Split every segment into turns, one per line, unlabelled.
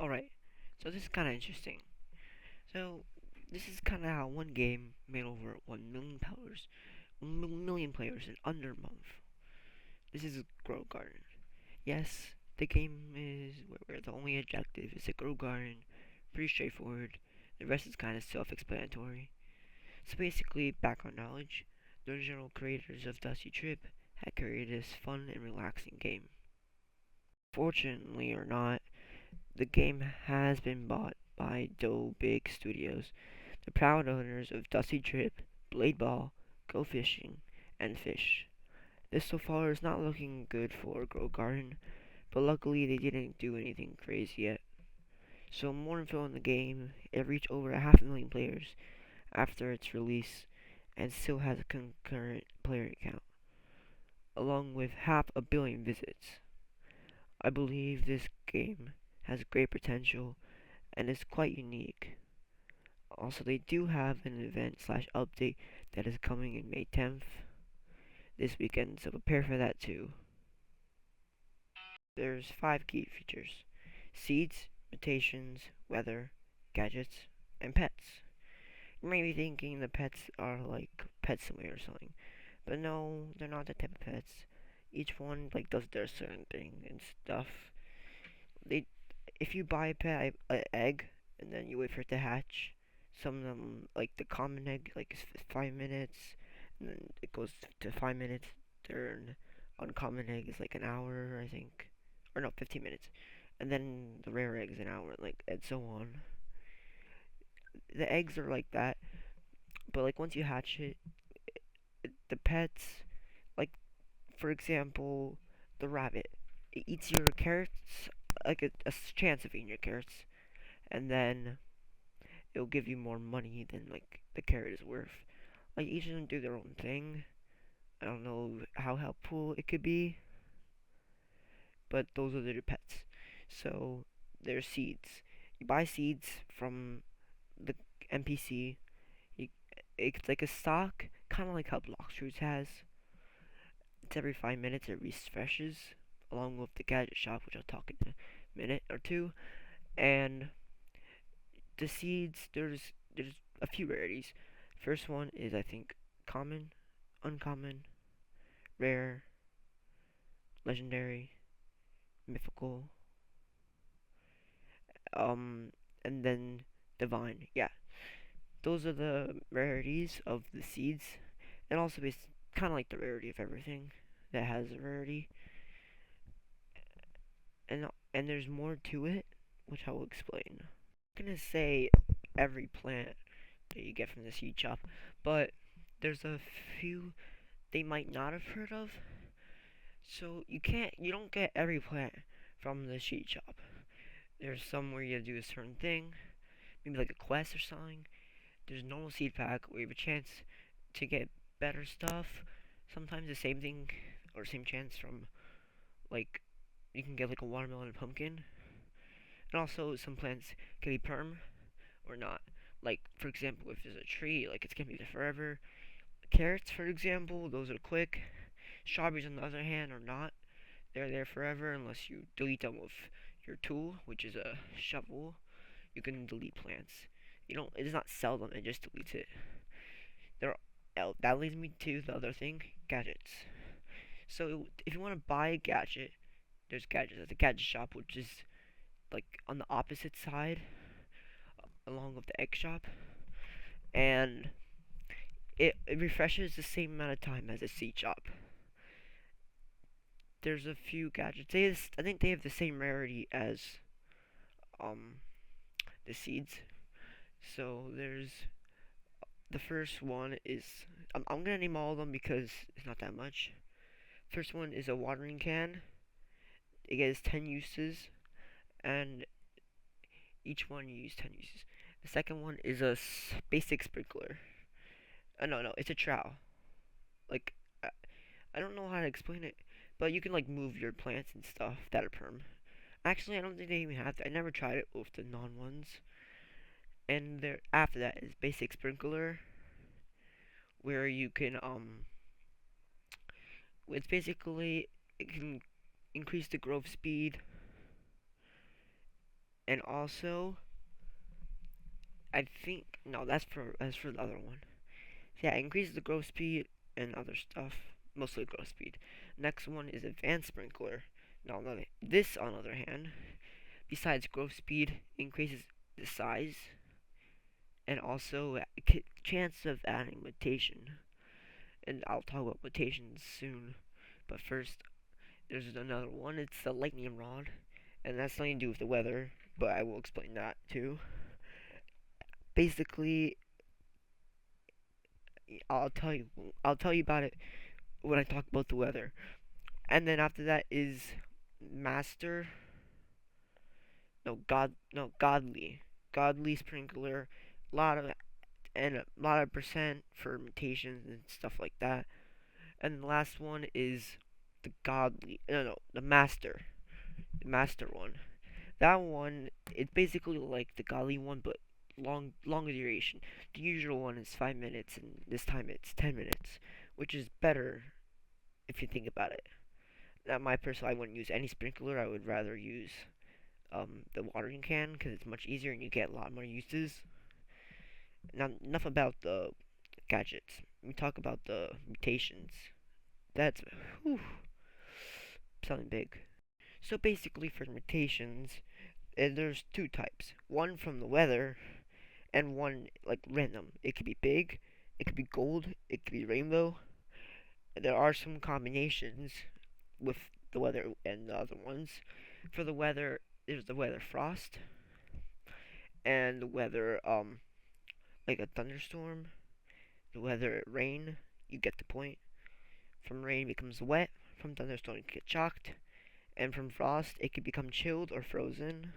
Alright, so this is kind of interesting. So, this is kind of how one game made over 1 million players, 1 million players in under a month. This is Grow Garden. Yes, the game is where the only objective is to grow garden. Pretty straightforward. The rest is kind of self-explanatory. So basically, background knowledge. The original creators of Dusty Trip had created this fun and relaxing game. Fortunately or not, the game has been bought by Doe Big Studios, the proud owners of Dusty Trip, Blade Ball, Go Fishing, and Fish. This so far is not looking good for Grow Garden, but luckily they didn't do anything crazy yet. So more info on the game, it reached over a half a million players after its release and still has a concurrent player count, along with half a billion visits. I believe this game has great potential and is quite unique. Also, they do have an event slash update that is coming in May 10th this weekend, so prepare for that too. There's 5 key features: seeds, mutations, weather, gadgets, and pets. You may be thinking the pets are like Pet Simulator or something, but no, they're not that type of pets. Each one like does their certain thing and stuff. They, if you buy a pet a egg and then you wait for it to hatch, some of them like the common egg like is 5 minutes, and then it goes to 5 minutes. Their uncommon egg is like an hour, I think, or no, 15 minutes, and then the rare egg is an hour, like and so on. The eggs are like that, but like once you hatch it, the pets, like for example, the rabbit, it eats your carrots, like a chance of eating your carrots, and then it'll give you more money than like the carrot is worth. Like each of them do their own thing. I don't know how helpful it could be, but those are their pets. So there's seeds. You buy seeds from the NPC. You, it's like a stock, kind of like how Blox Fruits has. It's every 5 minutes it refreshes, along with the gadget shop, which I'll talk in a minute or two. And the seeds, there's a few rarities. First one is I think common, uncommon, rare, legendary, mythical, um, and then divine. Yeah, those are the rarities of the seeds, and also it's kind of like the rarity of everything that has a rarity, and there's more to it, which I will explain. I'm gonna say every plant that you get from the seed shop, but there's a few they might not have heard of. So you don't get every plant from the seed shop. There's some where you do a certain thing, maybe like a quest or something. There's a normal seed pack where you have a chance to get better stuff. Sometimes the same thing or same chance from like you can get like a watermelon and pumpkin. And also some plants can be perm or not. Like for example, if there's a tree, like it's gonna be there forever. Carrots, for example, those are quick. Strawberries, on the other hand, are not. They're there forever unless you delete them with your tool, which is a shovel. You can delete plants. You don't. It does not sell them. It just deletes it. There. That leads me to the other thing: gadgets. So if you want to buy a gadget, there's gadgets at the gadget shop, which is like on the opposite side, along with the egg shop, and it refreshes the same amount of time as a seed shop. There's a few gadgets. I think they have the same rarity as um the seeds. So there's the first one is I'm gonna name all of them because it's not that much. First one is a watering can. It gets 10 uses, and each one you use 10 uses. The second one is a basic sprinkler. No, it's a trowel. Like I, I don't know how to explain it, but you can like move your plants and stuff that are perm. Actually, I don't think they even have that. I never tried it with the non ones. And there after that is basic sprinkler, where you can it's basically it can increase the growth speed And also, I think no, that's for the other one. Yeah, it increases the growth speed and other stuff, mostly growth speed. Next one is advanced sprinkler. Now, this on the other hand, besides growth speed, increases the size and also chance of adding mutation. And I'll talk about mutations soon. But first, there's another one. It's the lightning rod, and that's nothing to do with the weather. But I will explain that too. Basically, I'll tell you. I'll tell you about it when I talk about the weather. And then after that is master. No, godly sprinkler. A lot of and a lot of percent for mutations and stuff like that. And the last one is the godly. No, the master one. That one, it's basically like the godly one, but longer duration. The usual one is 5 minutes, and this time it's 10 minutes, which is better if you think about it. Now, my personal, I wouldn't use any sprinkler. I would rather use the watering can because it's much easier and you get a lot more uses. Now, enough about the gadgets. We talk about the mutations. That's whew, something big. So basically, for mutations, there's two types. One from the weather, and one like random. It could be big, it could be gold, it could be rainbow. There are some combinations with the weather and the other ones. For the weather, there's the weather frost, and the weather like a thunderstorm. The weather rain. You get the point. From rain becomes wet. From thunderstorm it can get chalked. And from frost it can become chilled or frozen.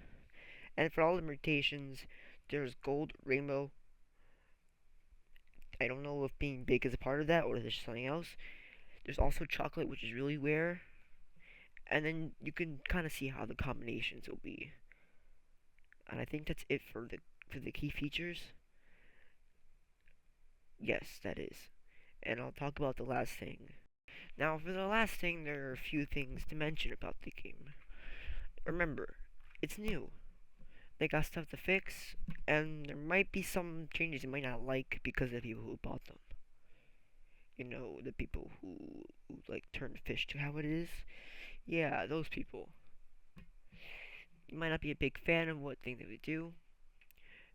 And for all the mutations, there's gold, rainbow. I don't know if being big is a part of that or there's something else. There's also chocolate, which is really rare. And then you can kind of see how the combinations will be. And I think that's it for the key features. Yes, that is. And I'll talk about the last thing. Now, for the last thing, there are a few things to mention about the game. Remember, it's new. They got stuff to fix, and there might be some changes you might not like because of the people who bought them. You know, the people who like turned fish to how it is. Yeah, those people. You might not be a big fan of what thing they would do,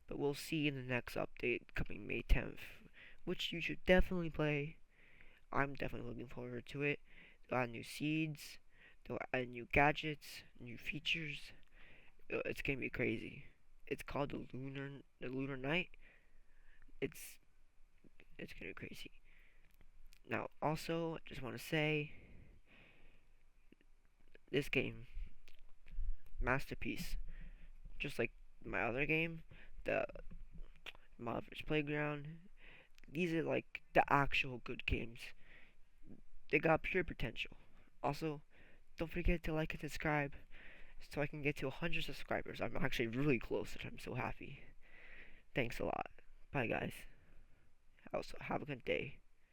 but we'll see in the next update coming May 10th, which you should definitely play. I'm definitely looking forward to it. They'll add new seeds, they'll add new gadgets, new features. It's gonna be crazy. It's called the Lunar Night. It's it's gonna be crazy. Now, also, I just want to say this game, masterpiece. Just like my other game, the Mother's Playground. These are like the actual good games. They got pure potential. Also, don't forget to like and subscribe so I can get to 100 subscribers. I'm actually really close and I'm so happy. Thanks a lot. Bye, guys. Also, have a good day.